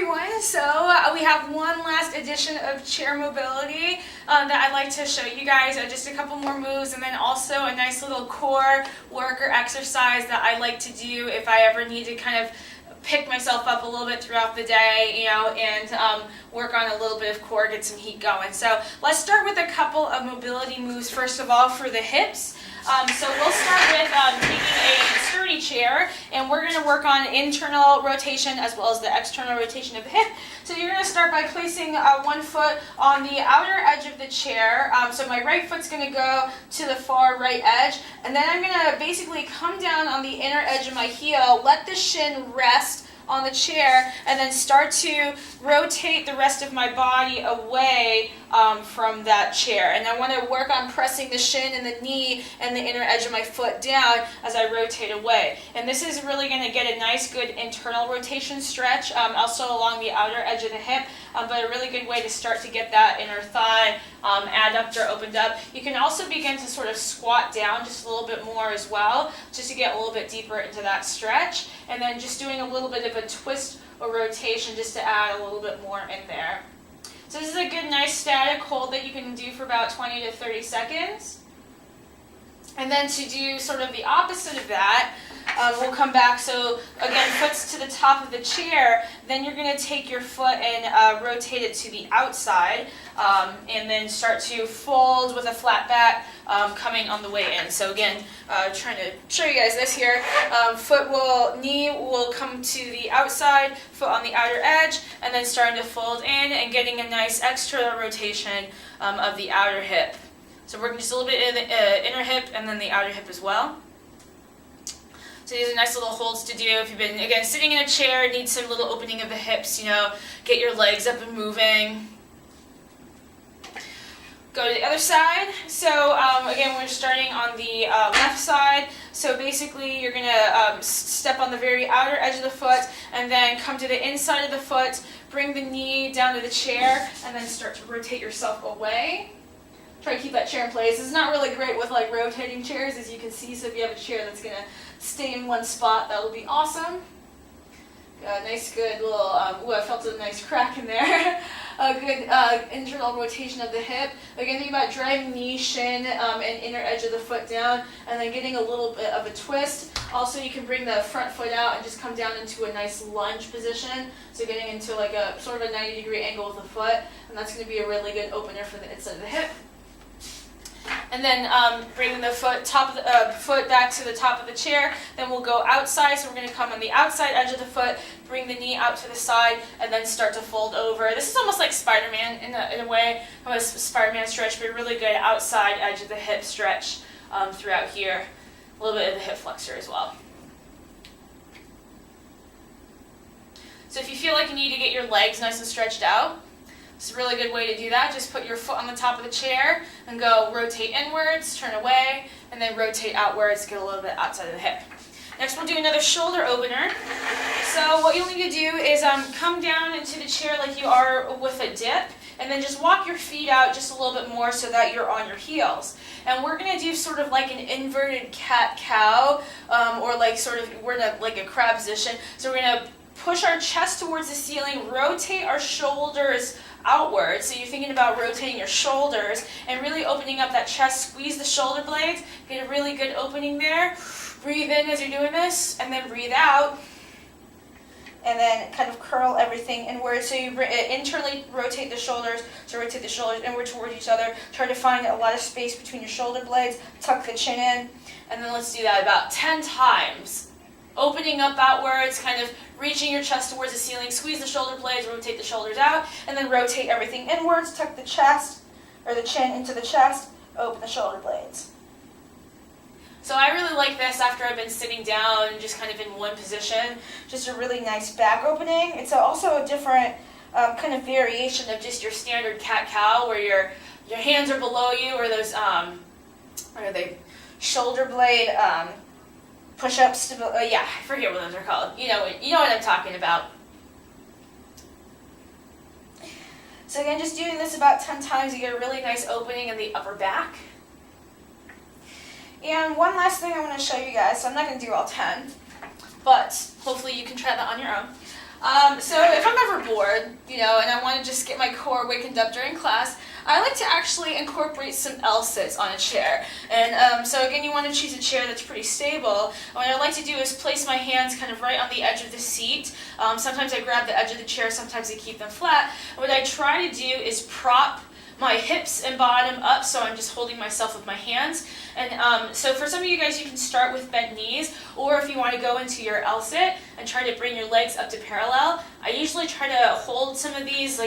everyone. So we have one last edition of chair mobility that I'd like to show you guys. Just a couple more moves, and then also a nice little core work or exercise that I like to do if I ever need to kind of pick myself up a little bit throughout the day, and work on a little bit of core, get some heat going. So let's start with a couple of mobility moves first of all for the hips. So we'll start with taking a sturdy chair, and we're going to work on internal rotation as well as the external rotation of the hip. So you're going to start by placing one foot on the outer edge of the chair. So my right foot's going to go to the far right edge, and then I'm going to basically come down on the inner edge of my heel, let the shin rest on the chair, and then start to rotate the rest of my body away from that chair. And I want to work on pressing the shin and the knee and the inner edge of my foot down as I rotate away. And this is really going to get a nice good internal rotation stretch, also along the outer edge of the hip, but a really good way to start to get that inner thigh adductor opened up. You can also begin to sort of squat down just a little bit more as well, just to get a little bit deeper into that stretch, and then just doing a little bit of a twist or rotation just to add a little bit more in there. So this is a good nice static hold that you can do for about 20 to 30 seconds. And then to do sort of the opposite of that, we'll come back. So again, foot's to the top of the chair. Then you're going to take your foot and rotate it to the outside, and then start to fold with a flat back coming on the way in. So again, trying to show you guys this here. Knee will come to the outside, foot on the outer edge, and then starting to fold in and getting a nice extra rotation of the outer hip. So working just a little bit in the inner hip and then the outer hip as well. So these are nice little holds to do if you've been, again, sitting in a chair, need some little opening of the hips, get your legs up and moving. Go to the other side. So again, we're starting on the left side. So basically you're going to step on the very outer edge of the foot and then come to the inside of the foot, bring the knee down to the chair, and then start to rotate yourself away. Try to keep that chair in place. It's not really great with like rotating chairs, as you can see, so if you have a chair that's going to stay in one spot, that will be awesome. Nice good little, I felt a nice crack in there. A good internal rotation of the hip. Again, think about driving knee, shin, and inner edge of the foot down, and then getting a little bit of a twist. Also, you can bring the front foot out and just come down into a nice lunge position. So getting into like a sort of a 90-degree angle with the foot, and that's going to be a really good opener for the inside of the hip. And then bringing the foot back to the top of the chair. Then we'll go outside, so we're going to come on the outside edge of the foot, bring the knee out to the side, and then start to fold over. This is almost like Spider-Man in a way, a Spider-Man stretch, but a really good outside edge of the hip stretch throughout here. A little bit of the hip flexor as well. So if you feel like you need to get your legs nice and stretched out, it's a really good way to do that. Just put your foot on the top of the chair and go rotate inwards, turn away, and then rotate outwards, get a little bit outside of the hip. Next, we'll do another shoulder opener. So what you'll need to do is come down into the chair like you are with a dip, and then just walk your feet out just a little bit more so that you're on your heels. And we're going to do sort of like an inverted cat-cow, or like sort of, we're in like a crab position. So we're going to push our chest towards the ceiling, rotate our shoulders outward. So you're thinking about rotating your shoulders and really opening up that chest, squeeze the shoulder blades, get a really good opening there. Breathe in as you're doing this, and then breathe out, and then kind of curl everything inward. So you internally rotate the shoulders, so rotate the shoulders inward towards each other. Try to find a lot of space between your shoulder blades, tuck the chin in, and then let's do that about 10 times. Opening up outwards, kind of reaching your chest towards the ceiling, squeeze the shoulder blades, rotate the shoulders out, and then rotate everything inwards, tuck the chest, or the chin into the chest, open the shoulder blades. So I really like this after I've been sitting down and just kind of in one position. Just a really nice back opening. It's also a different kind of variation of just your standard cat-cow, where your hands are below you, or those, what are they, shoulder blade, push-ups, yeah, I forget what those are called. You know what I'm talking about. So again, just doing this about 10 times, you get a really nice opening in the upper back. And one last thing I want to show you guys, so I'm not going to do all 10, but hopefully you can try that on your own. So if I'm ever bored, and I want to just get my core wakened up during class, I like to actually incorporate some L-sits on a chair. And so again, you want to choose a chair that's pretty stable. What I like to do is place my hands kind of right on the edge of the seat. Sometimes I grab the edge of the chair, sometimes I keep them flat. What I try to do is prop my hips and bottom up, so I'm just holding myself with my hands. And so for some of you guys, you can start with bent knees, or if you want to go into your L-sit and try to bring your legs up to parallel. I usually try to hold some of these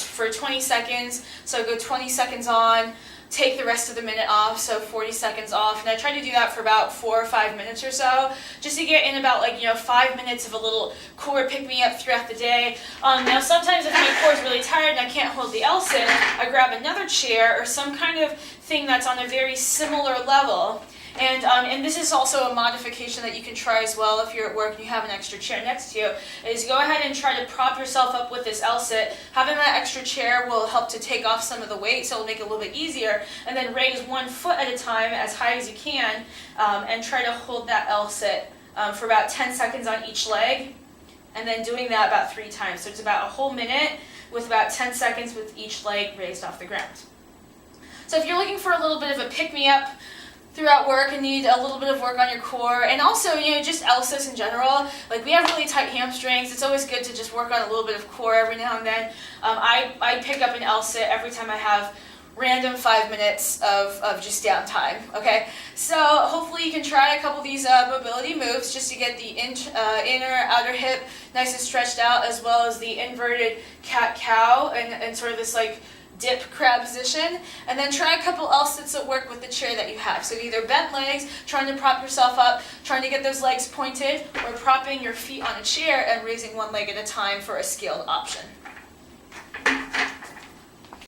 for 20 seconds. So I go 20 seconds on, take the rest of the minute off, so 40 seconds off. And I try to do that for about 4 or 5 minutes or so, just to get in about 5 minutes of a little core pick-me-up throughout the day. Now sometimes if my core is really tired and I can't hold the L-sit, I grab another chair or some kind of thing that's on a very similar level. And this is also a modification that you can try as well if you're at work and you have an extra chair next to you, is go ahead and try to prop yourself up with this L-sit. Having that extra chair will help to take off some of the weight, so it'll make it a little bit easier. And then raise one foot at a time as high as you can, and try to hold that L-sit for about 10 seconds on each leg, and then doing that about 3 times. So it's about a whole minute with about 10 seconds with each leg raised off the ground. So if you're looking for a little bit of a pick-me-up throughout work and need a little bit of work on your core, and also just L-sits in general, we have really tight hamstrings. It's always good to just work on a little bit of core every now and then. I pick up an L-sit every time I have random 5 minutes of just downtime. Okay, so hopefully you can try a couple of these mobility moves just to get the inner outer hip nice and stretched out, as well as the inverted cat-cow and sort of this dip crab position, and then try a couple L-sits that work with the chair that you have. So either bent legs, trying to prop yourself up, trying to get those legs pointed, or propping your feet on a chair and raising one leg at a time for a scaled option.